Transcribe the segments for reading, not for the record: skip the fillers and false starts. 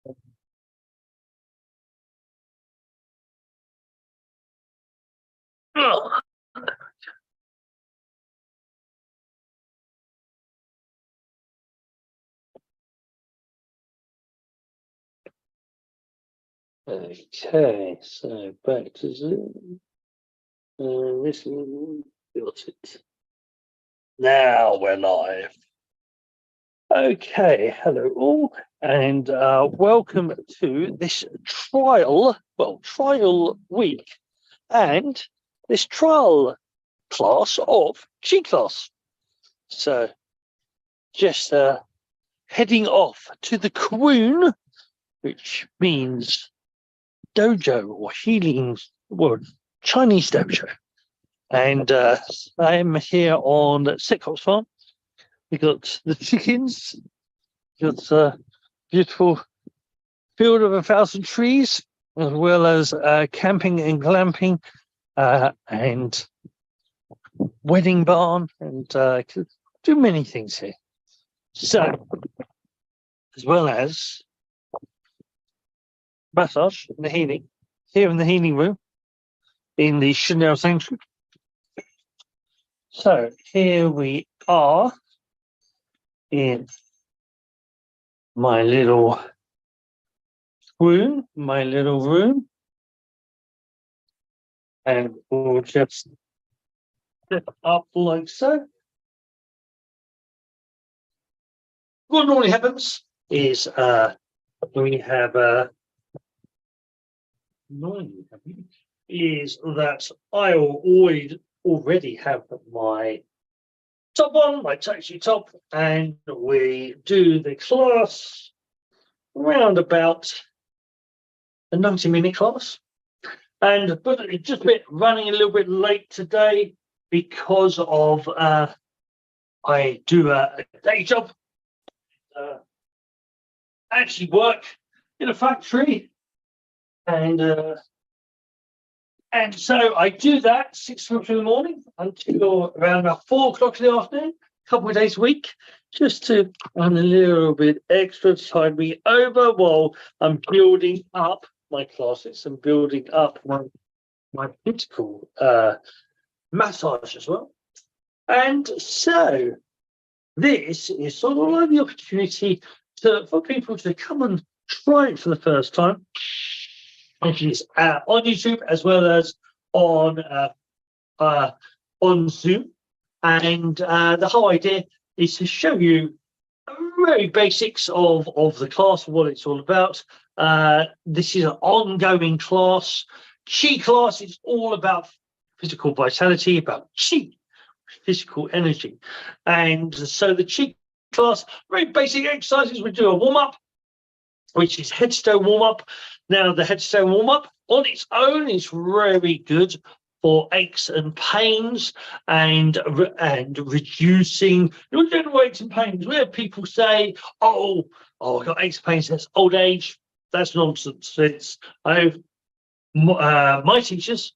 Oh, okay, so back to Zoom. This one got it. Now we're live. Okay, hello all, and welcome to this trial week, and this trial class of Qi class. So, just heading off to the Kwoon, which means dojo or healing, well, Chinese dojo. And I'm here on Sitcop's farm. We got the chickens, got a beautiful field of 1,000 trees, as well as camping and glamping, and wedding barn, and do many things here. So, as well as massage and the healing, here in the healing room, in the Chanel Sanctuary. So, here we are in my little room, and we'll just step up like so. What normally happens is we have is that I will already have my top on, my taxi top, and we do the class around about a 90-minute class. But it's just running a little bit late today because of I do a day job, actually work in a factory, and so I do that 6 o'clock in the morning until around about 4 o'clock in the afternoon, a couple of days a week, just to run a little bit extra, tide me over while I'm building up my classes and building up my physical massage as well. And so this is sort of like the opportunity for people to come and try it for the first time, which is on YouTube as well as on Zoom. And the whole idea is to show you very basics of the class, what it's all about. This is an ongoing class. Qi class is all about physical vitality, about Qi, physical energy. And so the Qi class, very basic exercises. We do a warm-up, which is headstone warm-up. Now, the headstone warm-up on its own is very good for aches and pains and reducing your general aches and pains. Where people say, oh, I've got aches and pains, that's old age. That's nonsense. It's my teachers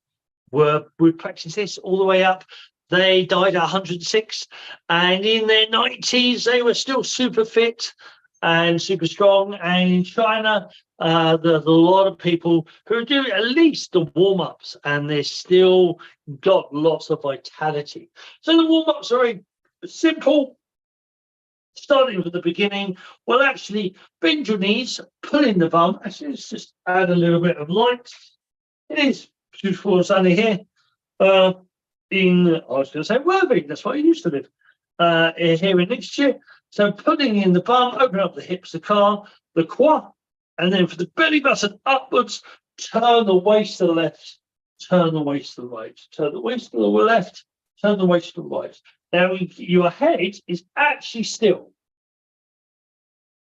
would practice this all the way up. They died at 106, and in their 90s, they were still super fit and super strong. And in China, there's a lot of people who are doing at least the warm-ups, and they're still got lots of vitality. So the warm-ups are very simple. Starting from the beginning, well, actually, bend your knees, pull in the bum. Actually, let's just add a little bit of light. It is beautiful and sunny here. I was going to say Worthing, that's where I used to live, here in Lincolnshire. So putting in the bum, open up the hips, the quad, and then for the belly button upwards, turn the waist to the left, turn the waist to the right, turn the waist to the left, turn the waist to the right. Now, your head is actually still.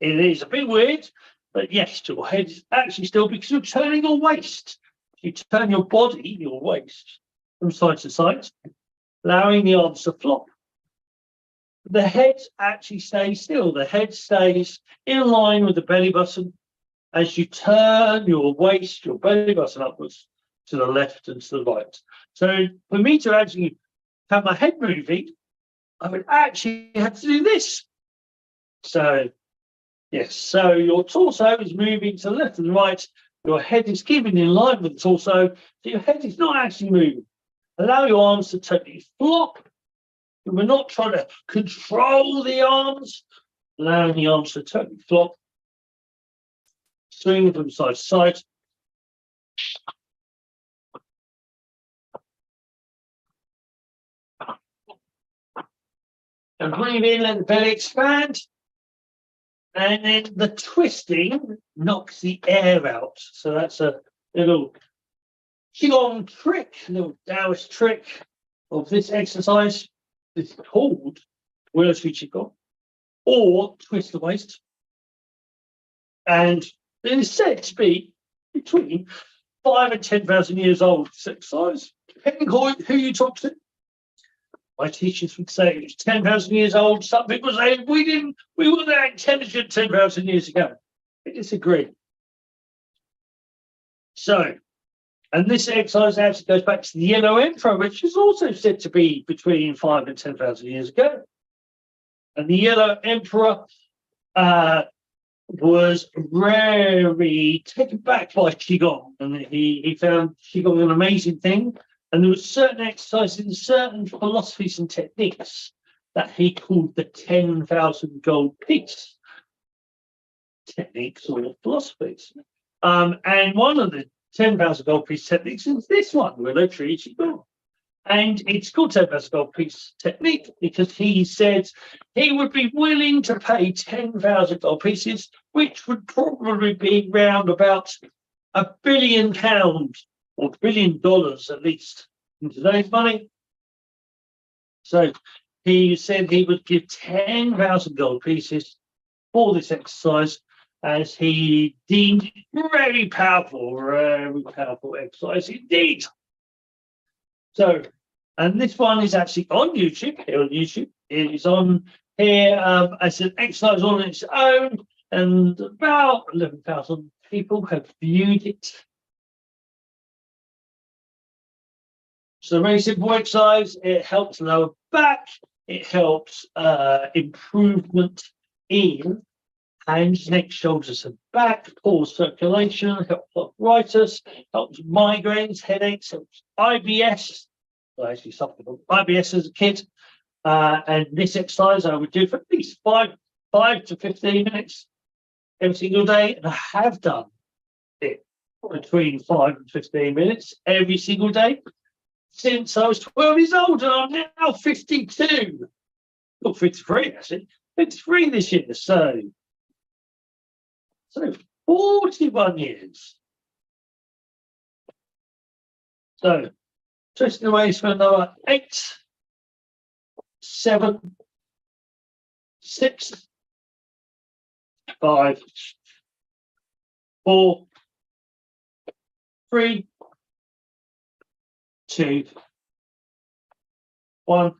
It is a bit weird, but yes, your head is actually still because you're turning your waist. You turn your body, your waist, from side to side, allowing the arms to flop. The head actually stays still. The head stays in line with the belly button as you turn your waist, your belly button upwards to the left and to the right. So for me to actually have my head moving, I would actually have to do this. So Yes, so your torso is moving to the left and right. Your head is keeping in line with the torso. So your head is not actually moving. Allow your arms to totally flop. We're not trying to control the arms. Allowing the arms to totally flop. Swing from side to side. And breathe in, let the belly expand. And then the twisting knocks the air out. So that's a little Qigong trick, a little Taoist trick of this exercise. It's called Wellsford Qigong or twist the waist. And it is said to be between 5,000 and 10,000 years old, this exercise, depending on who you talk to. My teachers would say it was 10,000 years old. Some people say we were that intelligent 10,000 years ago. I disagree. So, and this exercise actually goes back to the Yellow Emperor, which is also said to be between 5,000 and 10,000 years ago. And the Yellow Emperor was very taken back by Qigong, and he found Qigong an amazing thing. And there was certain exercises, certain philosophies and techniques that he called the 10,000 gold piece techniques or philosophies. And one of the 10,000 gold piece techniques is this one, Willow Tree Qigong. And it's called 10,000 gold piece technique because he said he would be willing to pay 10,000 gold pieces, which would probably be around about £1 billion or $1 billion at least in today's money. So he said he would give 10,000 gold pieces for this exercise, as he deemed very powerful exercise indeed. So, and this one is actually on YouTube. Here on YouTube, it is on here as an exercise on its own, and about 11,000 people have viewed it. So, very simple exercise. It helps lower back. It helps improvement in hands, neck, shoulders, and back, poor circulation, helps arthritis, helps migraines, headaches, helps IBS. I actually suffered from IBS as a kid. And this exercise I would do for at least 5 to 15 minutes every single day. And I have done it between 5 and 15 minutes every single day since I was 12 years old. And I'm now 52. Not 53, actually. 53 this year. So 41 years. So twisting the waist for another 8, 7, 6, 5, 4, 3, 2, 1.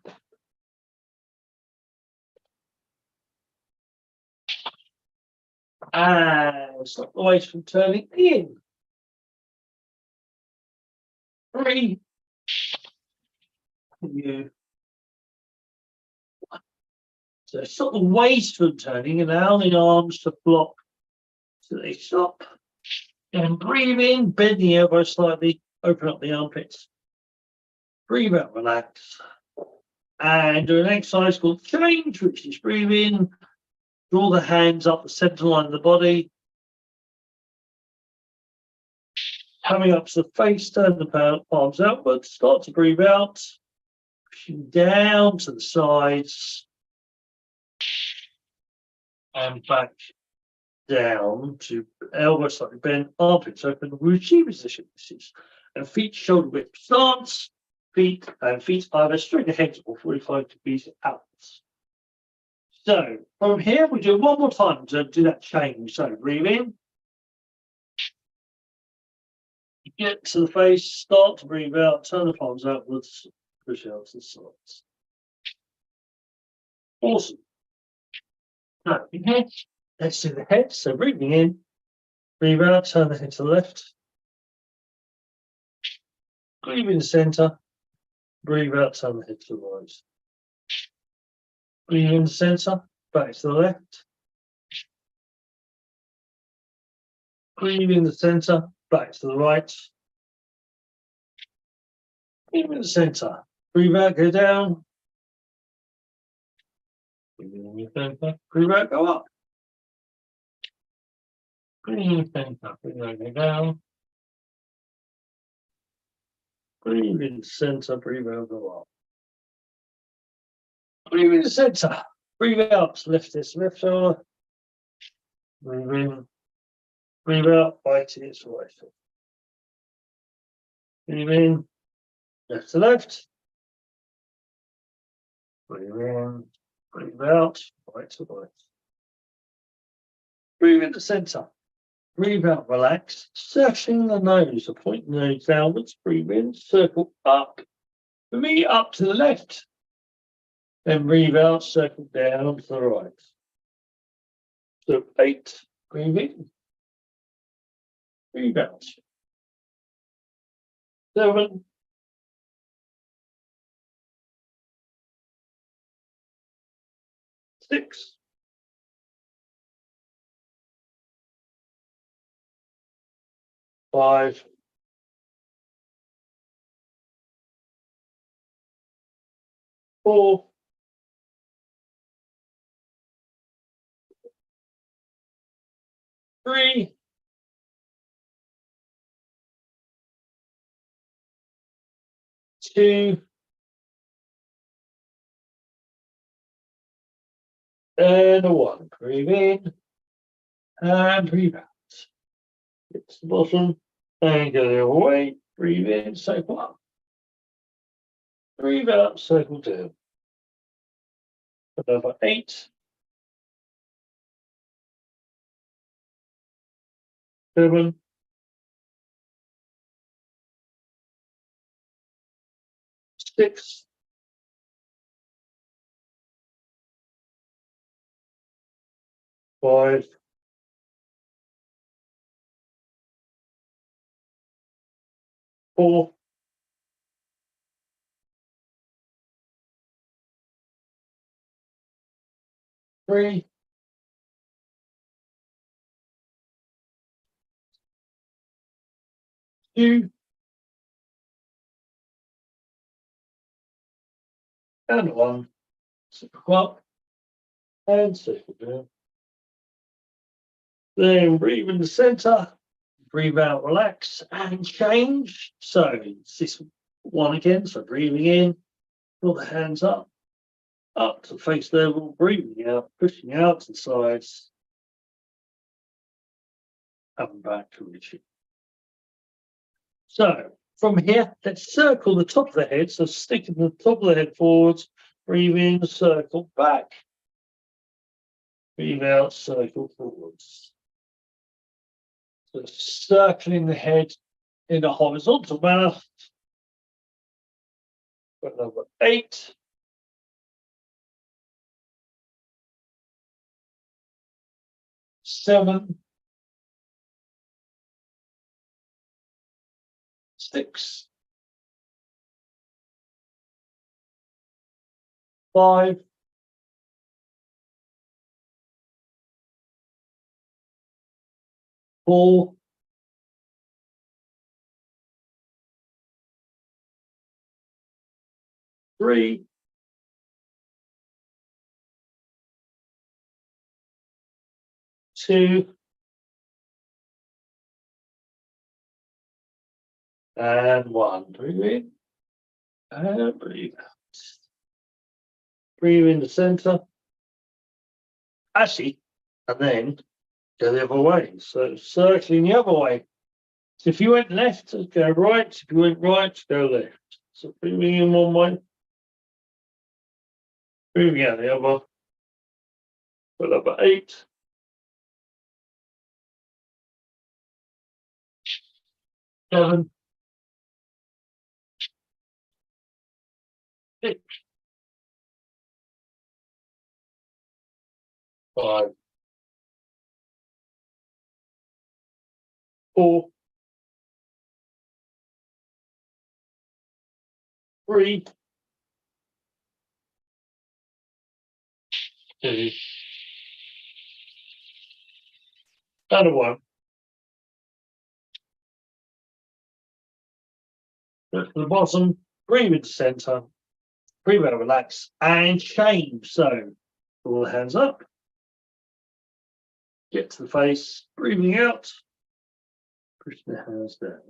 And stop the waist from turning in. 3, 2, 1. So stop the waist from turning and allow the arms to flop so they stop. And breathe in, bend the elbow slightly, open up the armpits. Breathe out, relax. And do an exercise called change, which is breathe in, draw the hands up the center line of the body. Coming up to the face, turn the palms outwards, start to breathe out, pushing down to the sides and back down to elbow slightly bent, armpits open, Wuxi position. This is and feet shoulder width stance, feet either straight ahead or 45 degrees outwards. So from here, we do it one more time to do that change. So breathe in. Get to the face, start to breathe out, turn the palms outwards, push out to the sides. Awesome. Now, inhale, let's do the head. So breathing in, breathe out, turn the head to the left. Breathe in the center, breathe out, turn the head to the right. Breathe in the center, back to the left. Breathe in the center, back to the right. Breathe in the center. Breathe out, go down. Breathe in the center. Breathe out, go up. Breathe in the center. Breathe out, go down. Breathe in the center. Breathe out, go up. Breathe in the center. Breathe out. Lift this left shoulder. Breathe in. Breathe out. Right to its right. Breathe in. Left to left. Breathe in. Breathe out. Right to right. Breathe in the center. Breathe out, relax. Circling the nose, so point the nose downwards. Breathe in, circle up. For me, up to the left. Then breathe out, circle down to the right. So 8. Breathe in. Breathe out. 7. 6. 5. 4. 3. 2. And a 1. Breathe in. And breathe out. Get to the bottom. And go the other way. Breathe in, circle up. Breathe out, circle down. Another 8. 7. 6. 5. 4. 3. 2. And 1. Circle up and circle down. Then breathe in the center. Breathe out, relax, and change. So it's this one again. So breathing in, pull the hands up to face level, breathing out, pushing out to the sides, and back to reaching. So from here, let's circle the top of the head. So sticking the top of the head forwards, breathe in, circle back. Breathe out, circle forwards. So circling the head in a horizontal manner. Number 8. 7. 6. 5. 4. 3. 2. And 1. Breathe in and breathe out. Breathe in the center. Actually, and then go the other way. So circling the other way. So if you went left, go right. If you went right, go left. So breathing in one way, breathing out the other. For number 8. 7. 6. 5. 4. 3. 2. And a 1. Look to the bottom, breathe into center, breathe out, relax, and change. So, all the hands up, get to the face, breathing out, push the hands down.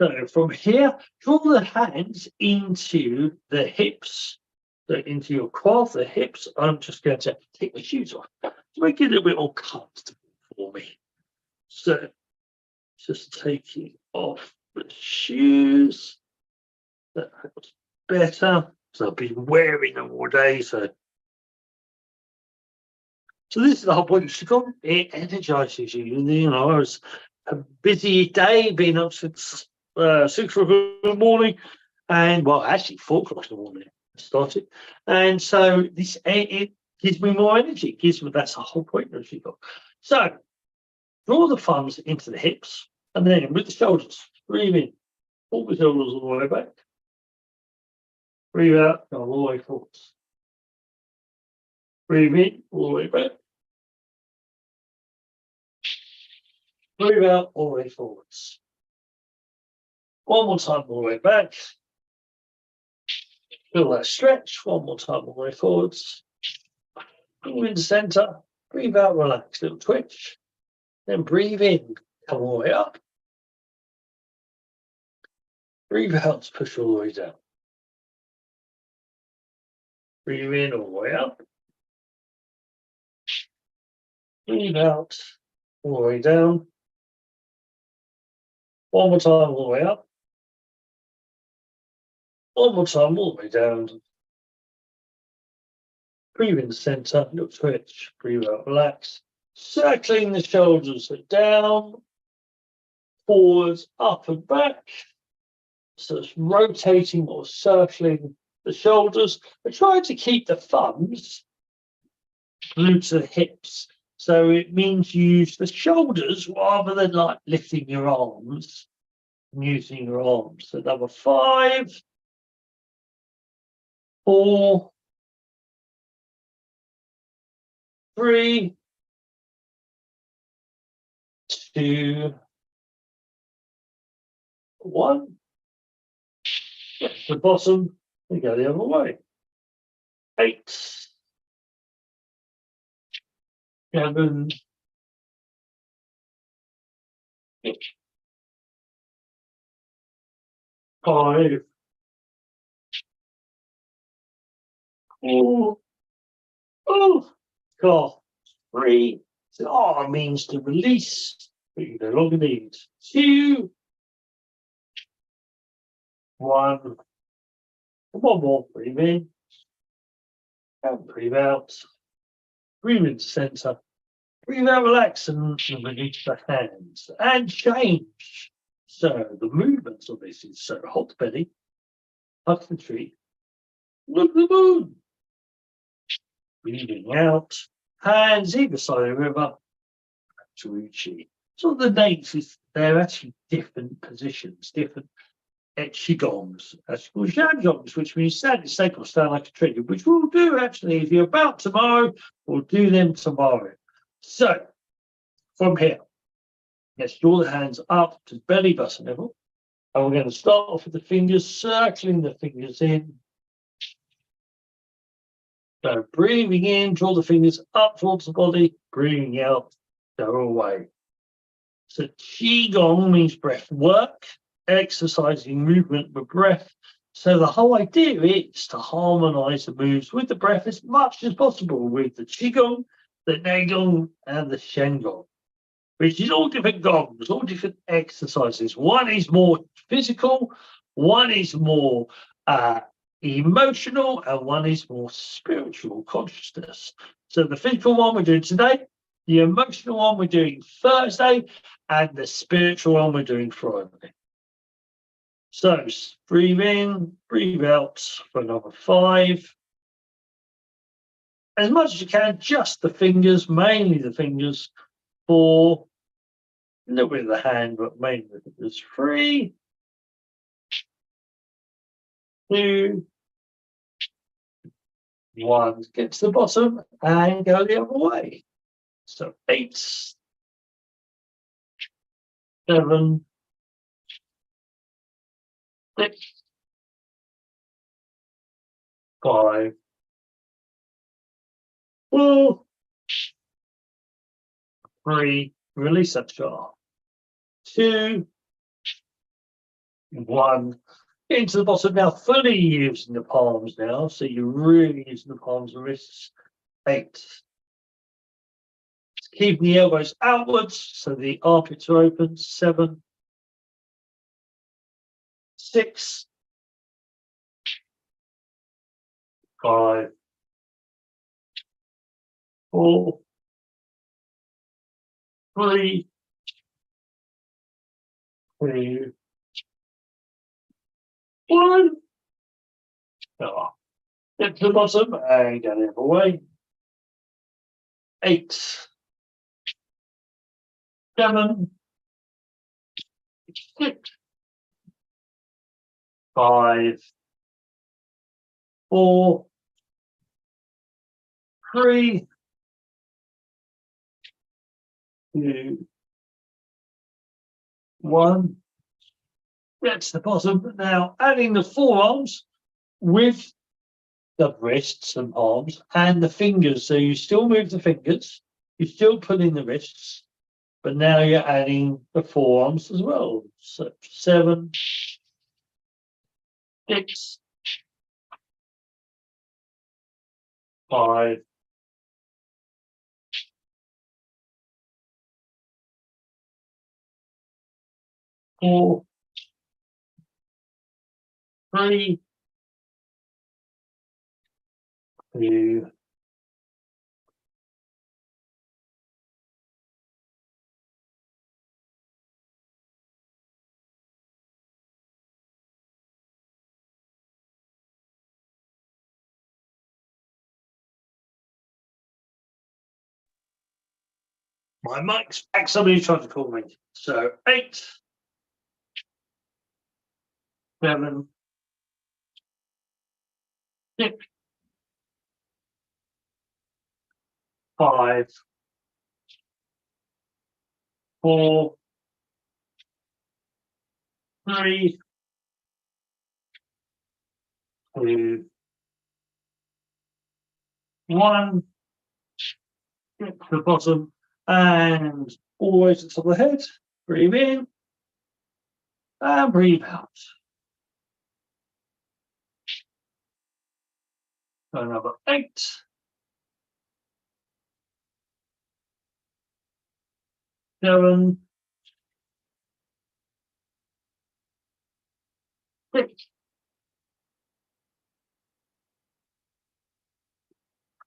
So, from here, draw the hands into the hips, so into your quads, the hips. I'm just going to take my shoes off to make it a little bit more comfortable for me. So, just taking off the shoes. That's better. So I've been wearing them all day. So this is the whole point of Qigong. It energizes you. You know, I was a busy day, being up since 6 o'clock in the morning, and well, actually 4 o'clock in the morning I started. And so it gives me more energy. It gives me, that's the whole point of Qigong. So draw the thumbs into the hips, and then with the shoulders, breathe in, pull the shoulders all the way back. Breathe out, go all the way forwards. Breathe in, all the way back. Breathe out, all the way forwards. One more time, all the way back. Feel that stretch. One more time, all the way forwards. Breathe into center. Breathe out, relax, little twitch. Then breathe in, come all the way up. Breathe out, push all the way down. Breathe in, all the way up. Breathe out, all the way down. One more time, all the way up. One more time, all the way down. Breathe in the center, little twitch. Breathe out, relax. Circling the shoulders down, forwards, up and back. So it's rotating or circling the shoulders, but trying to keep the thumbs glued to the hips. So it means you use the shoulders rather than like lifting your arms and using your arms. So number 5, 4, 3, 2, 1. Get to the bottom and go the other way. 8, 7, 5, 4, God, 3. So R means to release, but you no longer need. 2, 1. And one more. Breathe in and breathe out. Breathe into center. Breathe out, relax, and release the hands and change. So the movements of this is so hold the belly, hug the tree, look at the moon. Breathing out, hands either side of the river, to Chi. So the names is they're actually different positions, different Qigongs. That's called Shangongs, which means stand stake or stand like a tree, which we'll do actually if you're about tomorrow, we'll do them tomorrow. So from here, let's draw the hands up to belly button level. And we're going to start off with the fingers, circling the fingers in. So breathing in, draw the fingers up towards the body, breathing out, go away. So Qigong means breath work, exercising movement with breath. So the whole idea is to harmonize the moves with the breath as much as possible with the Qigong, the Neigong, and the Shengong, which is all different gongs, all different exercises. One is more physical, one is more emotional, and one is more spiritual consciousness. So the physical one we're doing today, the emotional one we're doing Thursday, and the spiritual one we're doing Friday. So breathe in, breathe out for another 5. As much as you can, just the fingers, mainly the fingers. 4, a little bit of the hand, but mainly the fingers. 3, 2, 1. Get to the bottom and go the other way. So 8, 7, 6, 5, 4, 3, release that jaw. 2, 1. Into the bottom now, fully using the palms now. So you're really using the palms and wrists. 8. Keeping the elbows outwards so the armpits are open. 7, 6, 5, 4, 3, 2, 1. Get to the bottom and get it away. 8, 7, 6, 5, 4, 3, 2, 1. Get to the bottom. Now adding the forearms with the wrists and palms and the fingers. So you still move the fingers, you still pull in the wrists, but now you're adding the forearms as well. So 7, 6, 5, 4, 3, 2, 1. My mic's back. Somebody's trying to call me. So 8, 7, 6, 5, 4, 3, 2, 1. Get to the bottom and always to the top of the head. Breathe in and breathe out. Another 8, 7, 6,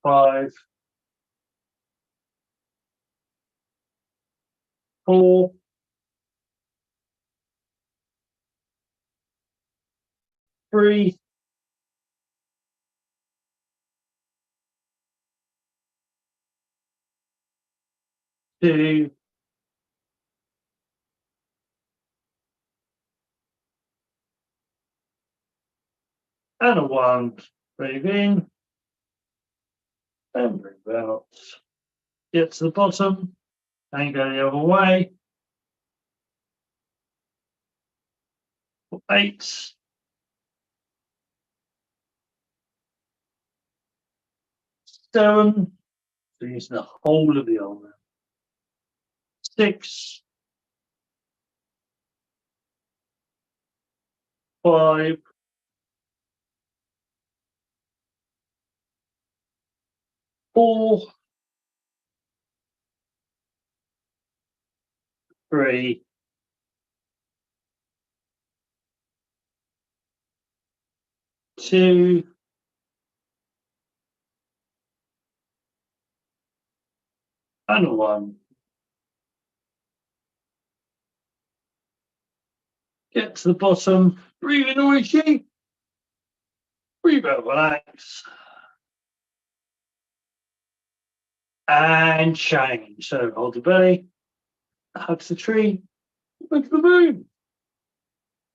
5, 4, 3, 2, and a 1. Breathe in and breathe out. Get to the bottom and go the other way. 8, 7, so using the whole of the arm now. 6, 5, 4, 3, 2, and a 1. Get to the bottom, breathe in Oishi, breathe out, relax, and change. So hold the belly, hug the tree, look at the moon.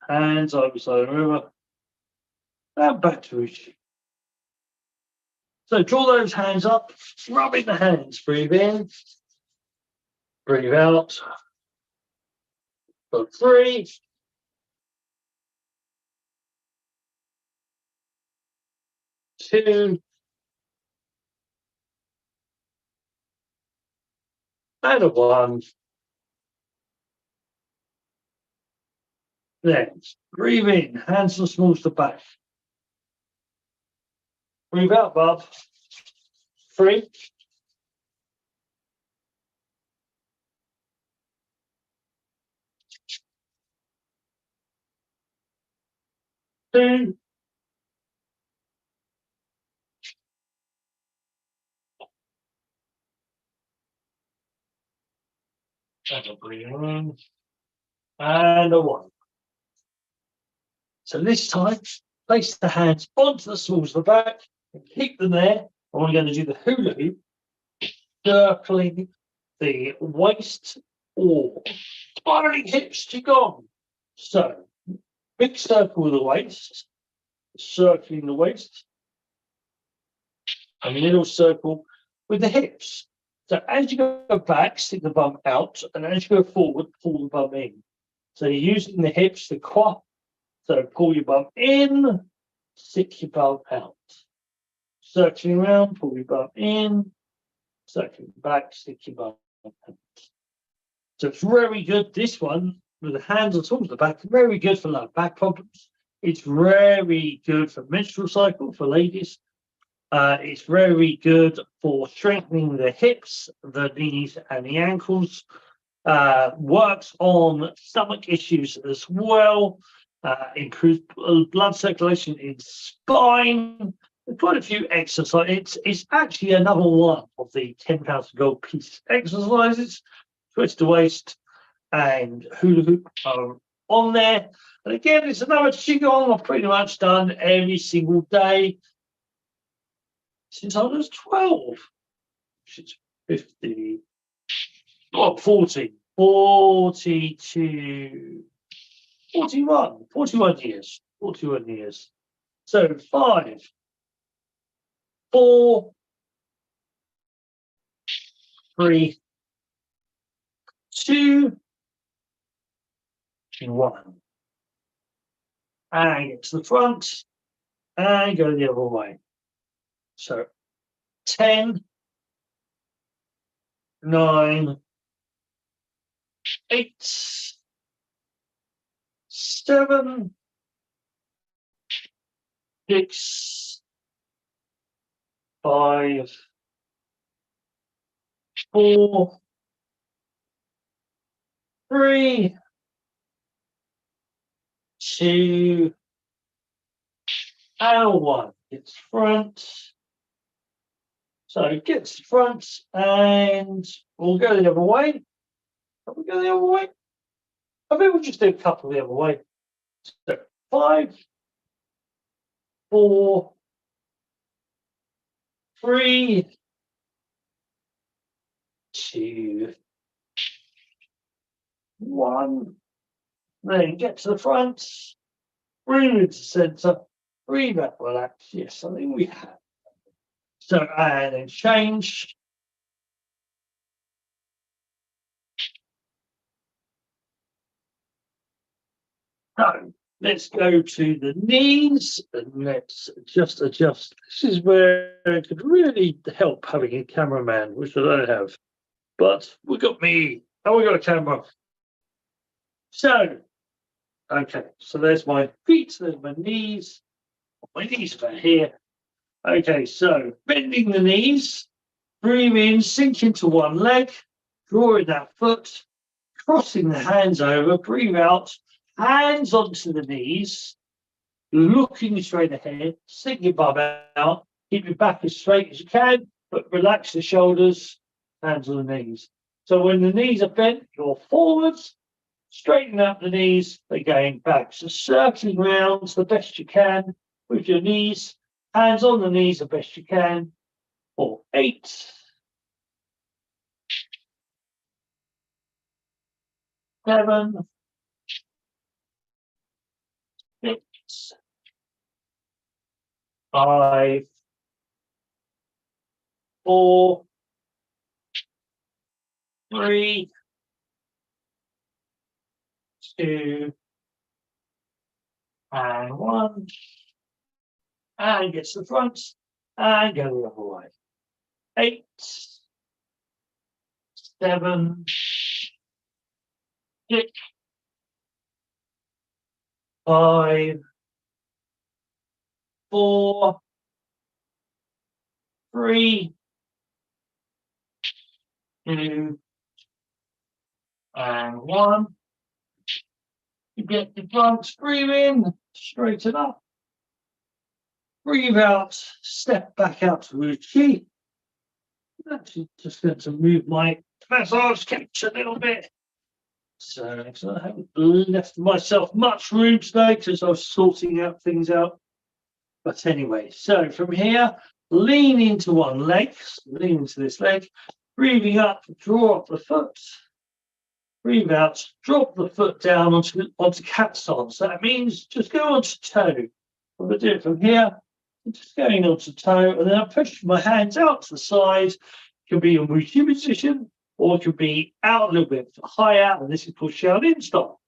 Hands over side of the river, and back to Uchi. So draw those hands up, rubbing the hands, breathe in, breathe out. For 3, 2, and a 1. Then breathe in, hands and smalls to back. Breathe out, Bob. 3, 2, and a breathe in, and a 1. So this time, place the hands onto the smalls of the back and keep them there. And we're going to do the hula hoop, circling the waist or spiraling hips Qigong. So, big circle with the waist, circling the waist, and a little circle with the hips. So as you go back, stick the bum out, and as you go forward, pull the bum in. So you're using the hips, the quad. So pull your bum in, stick your bum out. Circling around, pull your bum in, circling back, stick your bum out. So it's very good, this one, with the hands on top of the back, very good for low back problems. It's very good for menstrual cycle for ladies. It's very good for strengthening the hips, the knees, and the ankles. Works on stomach issues as well. Improves blood circulation in spine. Quite a few exercises. It's actually another one of the 10,000 gold piece exercises. Twist the waist and hula hoop are on there. And again, it's another Qigong I've pretty much done every single day since I was 12, which is 50, well, 40, 42, 41 years, 41 years. So 5, 4, 3, 2, 1. And get to the front and go the other way. So 10, 9, 8, 7, 6, 5, 4, 3, 2, and 1. It's front. So get to front and we'll go the other way. We'll go the other way. I think we'll just do a couple the other way. So 5, 4, 3, 2, 1. Then get to the front. Breathe into center. Breathe out, relax. Yes, I think we have. So, and then change. So, let's go to the knees and let's just adjust. This is where it could really help having a cameraman, which I don't have. But we got me and we got a camera. So, okay, so there's my feet, there's my knees are here. Okay, so bending the knees, breathe in, sink into one leg, drawing that foot, crossing the hands over, breathe out, hands onto the knees, looking straight ahead, stick your bum out, keep your back as straight as you can, but relax the shoulders, hands on the knees. So when the knees are bent, you're forwards, straighten up the knees, they're going back. So circling round the best you can with your knees, hands on the knees the best you can, for 8, 7, 6, 5, 4, 3, 2, and 1. and get to the front and go the other way. 8, 7, 6, 5, 4, 3, 2, and 1. You get the front, breathe in, straighten up. Breathe out, step back out to Chi. I'm actually just going to move my massage couch a little bit. So I haven't left myself much room today because I was sorting out things out. But anyway, so from here, lean into one leg, lean into this leg, breathing up, draw up the foot. Breathe out, drop the foot down onto cat's arms. So that means just go onto toe. I'm going to do it from here, just going onto toe, and then I push my hands out to the side. It can be a Muji position, or it could be out a little bit higher, and this is called Shaolin style.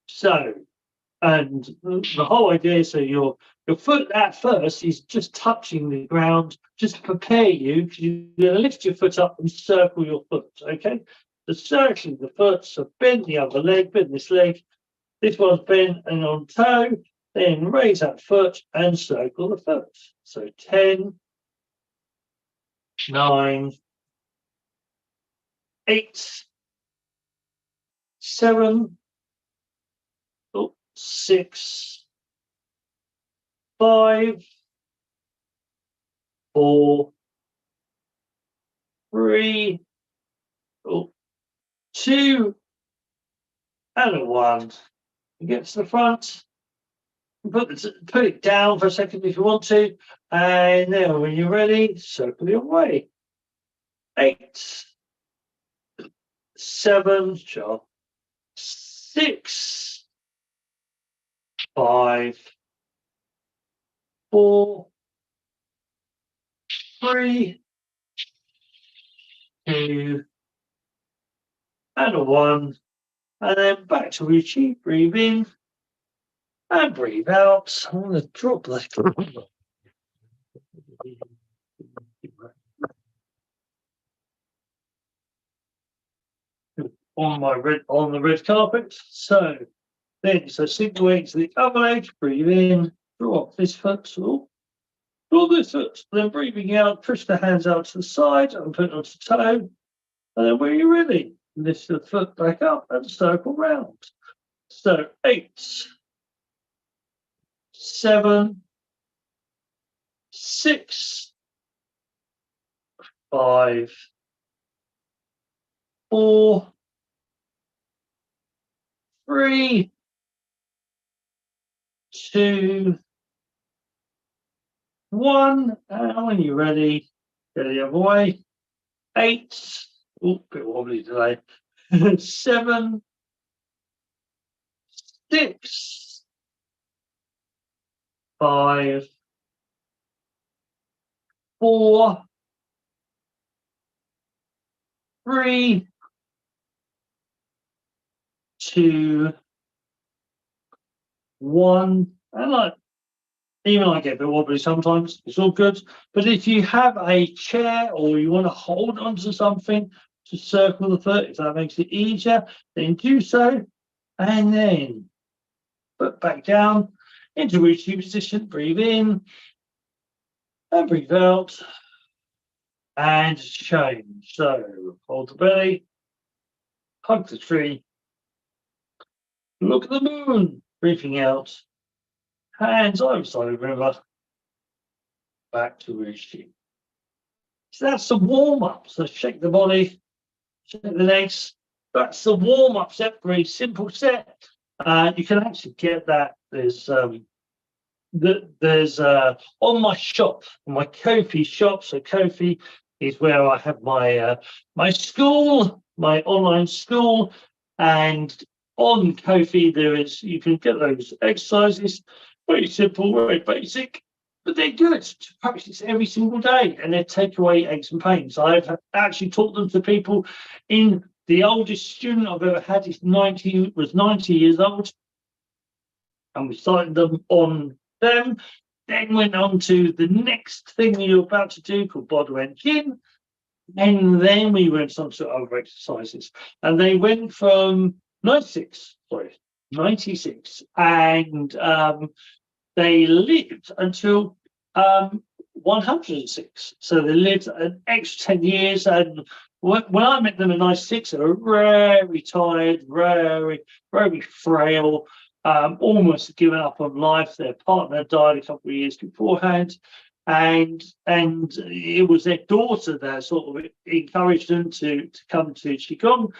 So, and the whole idea, so your foot at first is just touching the ground, just to prepare you, because you're going to lift your foot up and circle your foot, okay? So circling the foot, so bend the other leg, bend this leg, this one's bent and on toe, then raise that foot and circle the foot. So 10, 9, 8, 7, 6, 5, 4, 3, 2, and 1. You get to the front, put it down for a second if you want to, and then when you're ready, circle the other way. 8, 7, 6, 5, 4, 3, 2, and 1. And then back to Uchi, breathe in and breathe out. I'm going to drop that. On the red carpet. So sink the weight to the other leg, breathe in, drop this foot, draw this foot, then breathing out, push the hands out to the side and put it onto toe. And then when you're ready, lift the foot back up and circle round. So 8, 7, 6, 5, 4, 3, 2, 1. And when you're ready, go the other way. 8, bit wobbly today. 7, 6, 5, 4, 3, 2, 1. And even I get a bit wobbly sometimes, it's all good. But if you have a chair or you want to hold onto something to circle the foot, if that makes it easier, then do so. And then put back down into Uchi position, breathe in and breathe out and change. So hold the belly, hug the tree, look at the moon, breathing out, hands over side of the river, back to Uchi. So that's the warm-up. So shake the body, shake the legs. That's the warm-up set, very simple set. You can actually get that. There's on my shop, my Ko-fi shop. So Ko-fi is where I have my my school, my online school, and on Ko-fi you can get those exercises. Very simple, very basic, but they're good to practice every single day, and they take away aches and pains. I've actually taught them to people. In the oldest student I've ever had was 90 years old, and we started them on them. then went on to the next thing you're about to do called Bodwen Jin. And then we went on to other exercises. And they went from 96, and they lived until 106. So they lived an extra 10 years. And when I met them in 96, they were very tired, very frail, almost given up on life. Their partner died a couple of years beforehand. And it was their daughter that sort of encouraged them to come to Qigong.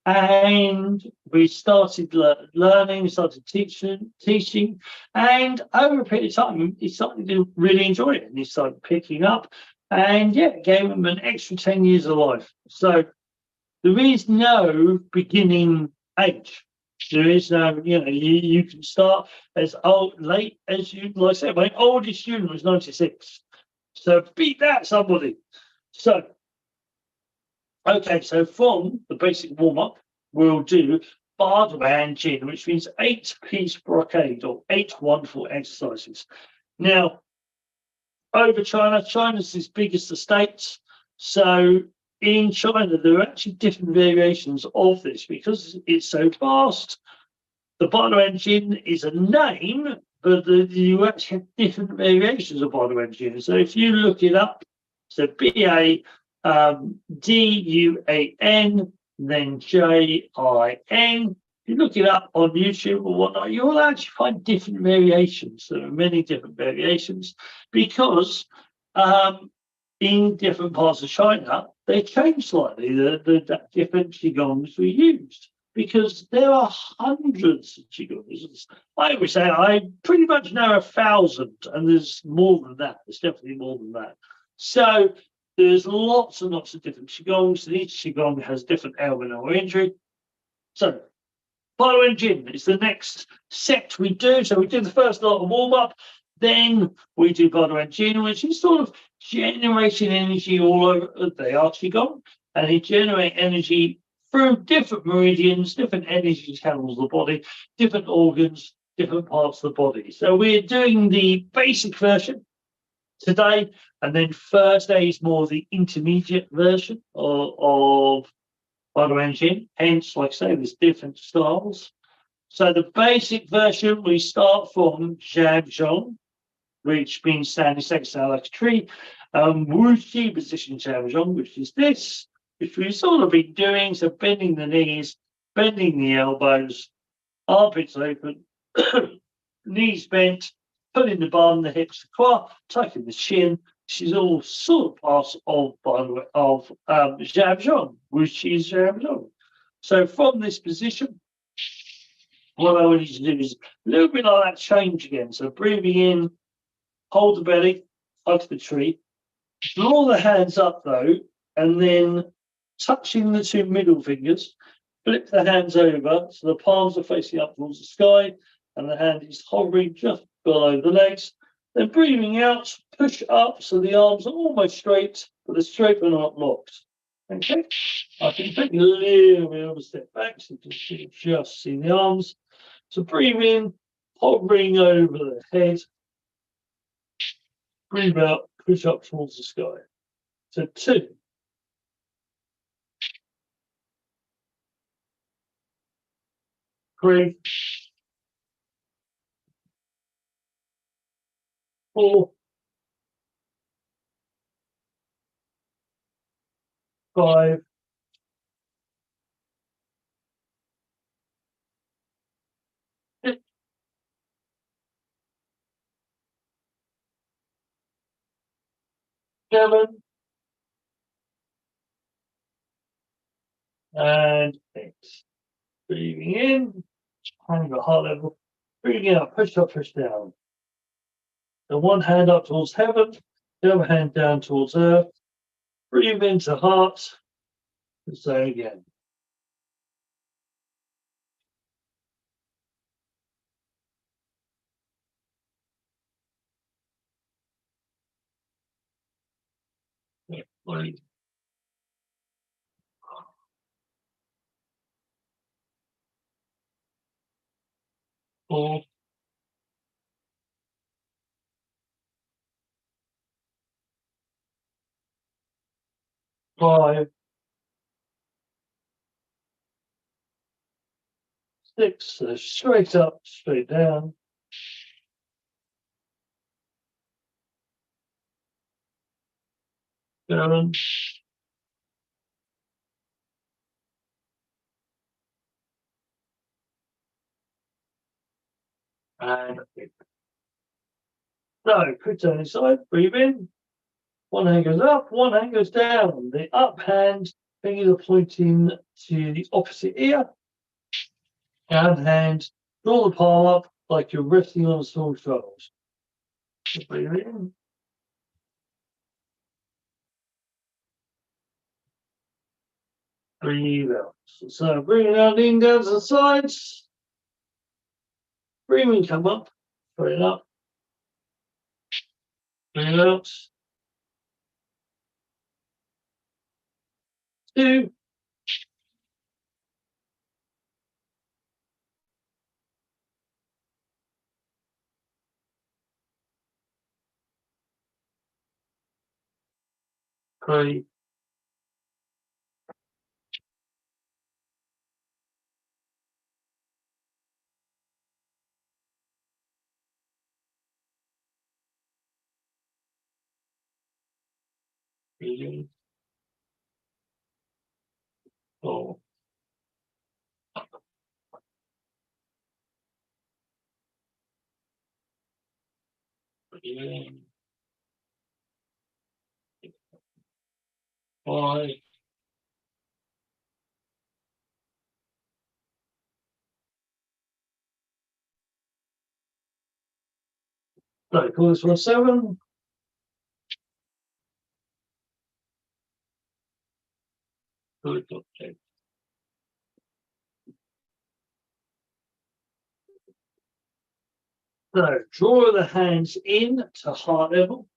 And we started learning, started teaching, and over a period of time, he started to really enjoy it, and he started picking up, and yeah, it gave him an extra 10 years of life. So there is no beginning age. There is no, you can start as late as you, like I said, my oldest student was 96. So beat that, somebody. So, okay, so from the basic warm-up, we'll do Bardwan Jin, which means 8-piece brocade or 8 wonderful exercises. Now, over China's as big as the States. So in China, there are actually different variations of this because it's so vast. The Bardwan Jin is a name, but you actually have different variations of Bardwan Jin. So if you look it up, so BADUAN, then JIN. If you look it up on YouTube or whatnot, you'll actually find different variations. There are many different variations because in different parts of China, they change slightly the different Qigongs we used. Because there are hundreds of Qigongs. I would say I pretty much know 1,000, and there's more than that. There's definitely more than that. So there's lots and lots of different Qigongs, and each Qigong has different ailment or injury. So Bardwan Jin is the next set we do. So we do the first lot of warm-up, then we do Bardwan Jin, which is sort of generating energy all over the Qigong, and it generates energy through different meridians, different energy channels of the body, different organs, different parts of the body. So we're doing the basic version today, and then Thursday is more the intermediate version of Bardwan Jin. Hence, like I say, there's different styles. So the basic version, we start from Zhang, which means standing next to like a tree. Wuxi position Zhang, which is this, which we've sort of been doing. So bending the knees, bending the elbows, armpits open, knees bent, pulling the bum, the hips, the quad, tucking the shin. This is all sort of parts of, by the way, of Zhang, which is Zhang. So from this position, what I want you to do is a little bit like that change again. So breathing in, hold the belly, hug the tree, draw the hands up though, and then touching the 2 middle fingers, flip the hands over so the palms are facing up towards the sky and the hand is hovering just below the legs. Then breathing out, push up so the arms are almost straight, but they're straight but not locked. Okay, I can take a little bit of a step back so you can just see the arms. So breathe in, hovering over the head. Breathe out, push up towards the sky. So 2. 3, 4, 5, 6, 7, and 8. Breathing in, hand at heart level. Breathing out, push up, push down. The one hand up towards heaven, the other hand down towards earth. Breathe into heart. And say again. Breathe. 4, 5, 6. So straight up, straight down. 7. And 8. So put down inside, breathe in. One hand goes up, one hand goes down. The up hand, fingers are pointing to the opposite ear. Down hand, draw the palm up like you're resting on a small child. Breathe in. Breathe out. So bring that in down to the sides. Breathe in, come up. Straighten up. Breathe out. 2. 3. 4. 5. So call this one 7. Good. Okay. So draw the hands in to heart level.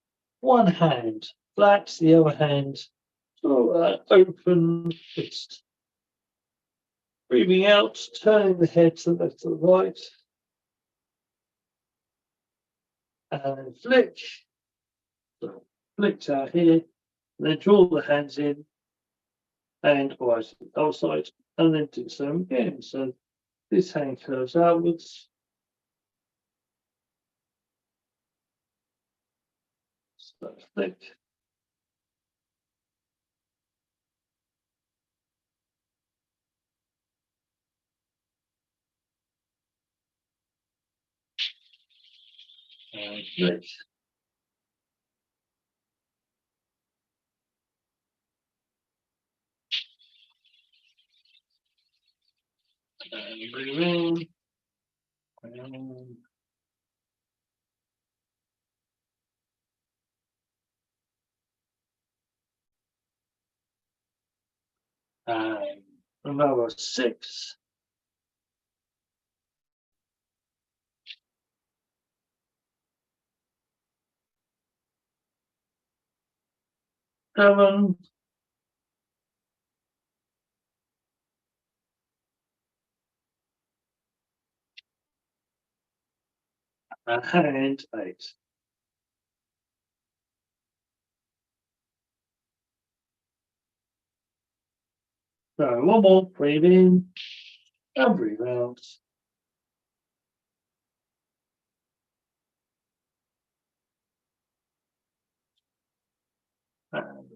One hand flat, the other hand open fist. Breathing out, turning the head to the left to the right. And flick. So flick out here. Then draw the hands in and right the other side. And then do so again. So this hand curves outwards. So flick. And flick. And breathe in. And another 6. 7. And 8. So one more, breathe in and breathe out. And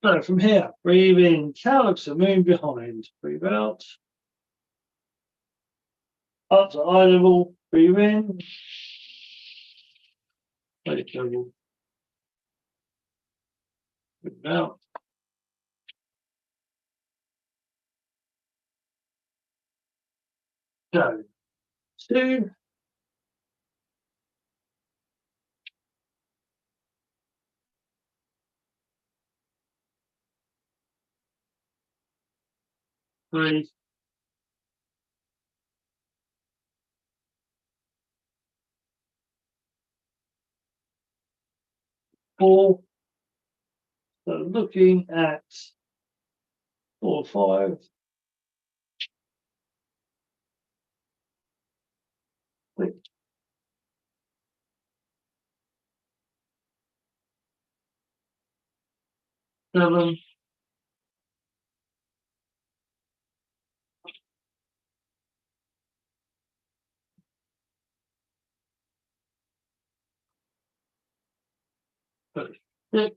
so from here, breathe in, cow looks the moon behind, breathe out. Up to eye level, breathe in. Face level, breathe out. So 2, 3, 4. So looking at 4, 5, 6, 7, 6,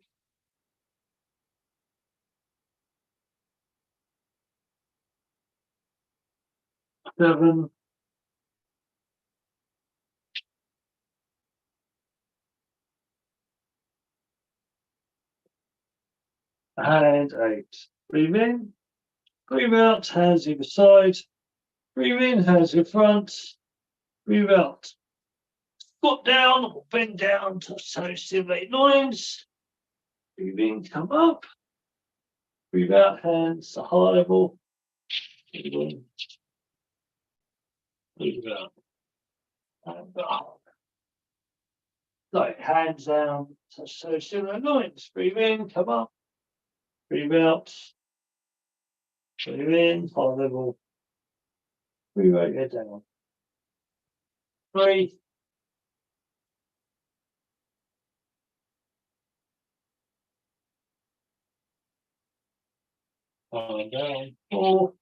7, and 8. Breathe in, breathe out, hands either side. Breathe in, hands in front. Breathe out. Squat down or bend down to stimulate loins. Breathe in, come up. Breathe out, hands to heart level. Breathe in. Breathe out. And up. Like hands down to stimulate loins. Breathe in, come up. Breathe out. Breathe in, heart level. Breathe out, head down. 3, down. 4,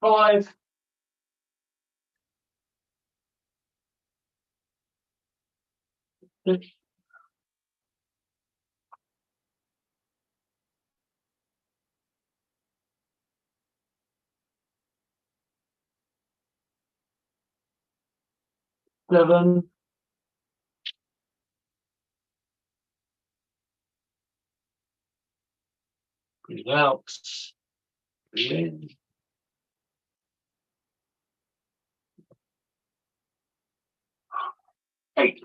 5, 6, 7. Breathe out. Breathe in. 8.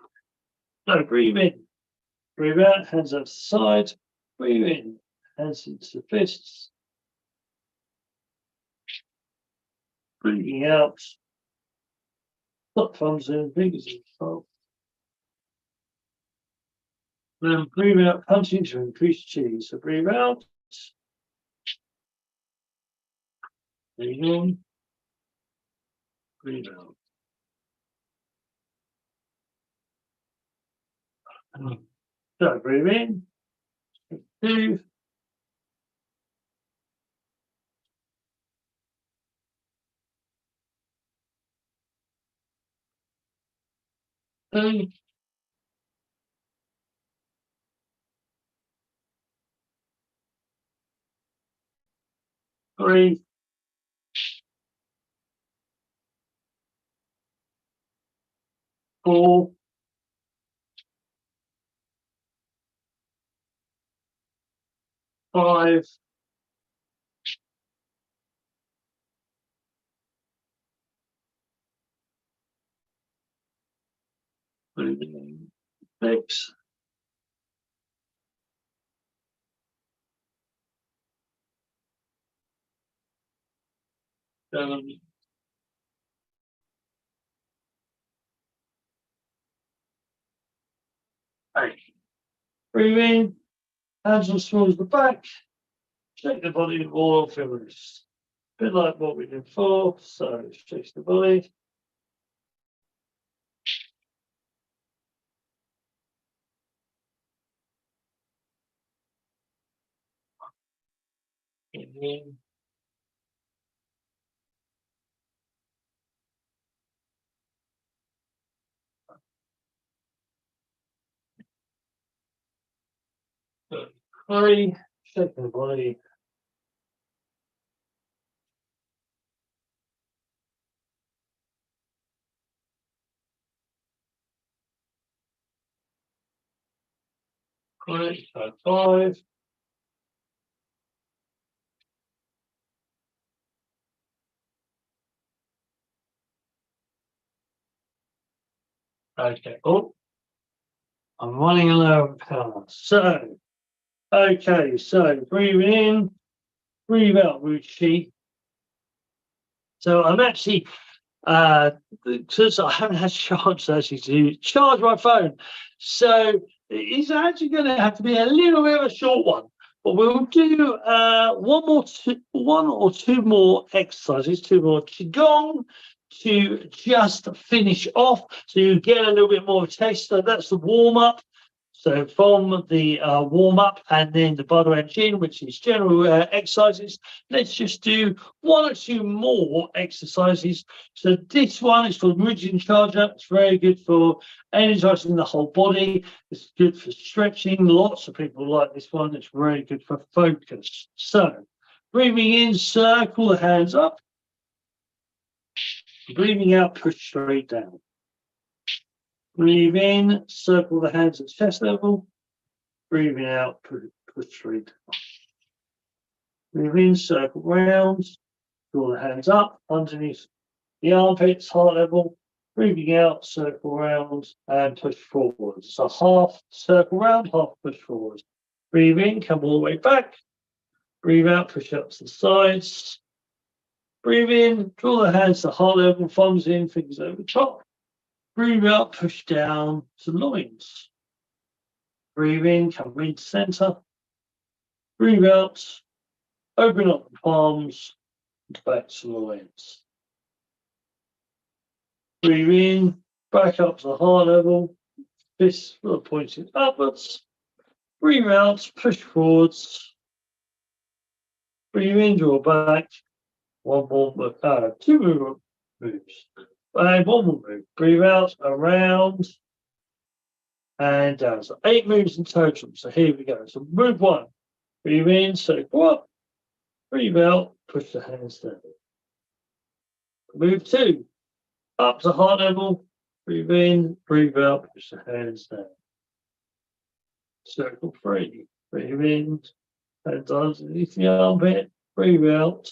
So breathe in. Breathe out, hands up to the side. Breathe in, hands into the fists. Breathing out. Put thumbs in, fingers in front. Then breathe out, punching to increase chi. So breathe out. Breathe in. Breathe out. So breathe in. 2. 3. 3. 4. 5. 6. 7. 8. Breathe in. Hands on towards the back. Shake the body all fingers. A bit like what we did before. So shake the body. In. 3. Shake the body. Great. 5. Okay. Oh, I'm running low on power. So, okay. So breathe in, breathe out, Ruchi. So I'm actually, since I haven't had a chance actually to charge my phone, so It is actually going to have to be a little bit of a short one, but we'll do one or two more exercises, two more Qigong to just finish off, so you get a little bit more of a taste. So that's the warm-up. So from the warm-up and then the Buddha Chin, which is general exercises, let's just do one or two more exercises. So this one is called Mudjin Charger. It's very good for energizing the whole body. It's good for stretching. Lots of people like this one. It's very good for focus. So breathing in, circle the hands up. Breathing out, push straight down. Breathe in, circle the hands at chest level. Breathing out, push straight down. Breathe in, circle round. Draw the hands up underneath the armpits, heart level. Breathing out, circle round and push forward. So half circle round, half push forward. Breathe in, come all the way back. Breathe out, push up to the sides. Breathe in, draw the hands to heart level, thumbs in, fingers over top. Breathe out, push down to loins. Breathe in, come into center. Breathe out, open up the palms, back to loins. Breathe in, back up to the heart level, fists pointing upwards. Breathe out, push forwards. Breathe in, draw back. One more, two more moves. And one more move. Breathe out, around, and down. So 8 moves in total. So here we go. So move 1. Breathe in, circle up. Breathe out, push the hands down. Move 2. Up to heart level. Breathe in, breathe out, push the hands down. Circle 3. Breathe in, hands underneath the armpit. Breathe out.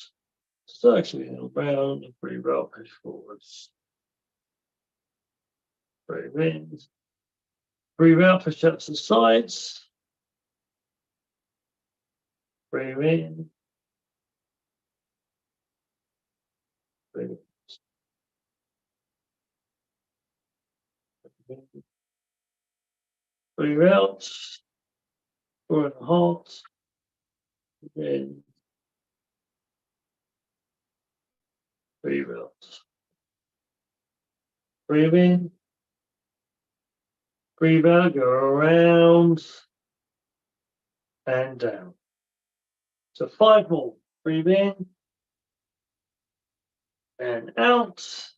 Circling around and breathe out, push forwards. Breathe in. Breathe out, push up to the sides. Breathe in. Breathe in. Breathe out. 4 1/2. Breathe in. Breathe out. Breathe in. Breathe out, go around and down. So 5 more. Breathe in and out.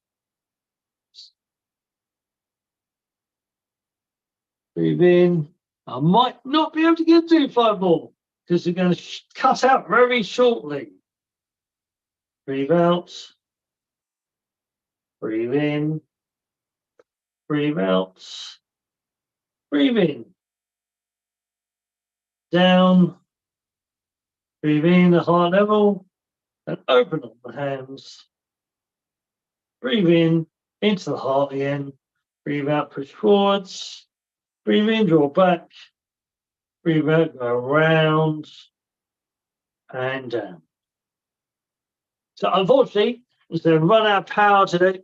Breathe in. I might not be able to get to 5 more because they're going to cut out very shortly. Breathe out. Breathe in. Breathe out. Breathe in. Down. Breathe in at heart level and open up the hands. Breathe in into the heart again. Breathe out, push forwards. Breathe in, draw back. Breathe out, go around and down. So unfortunately, it's going to run out of power today.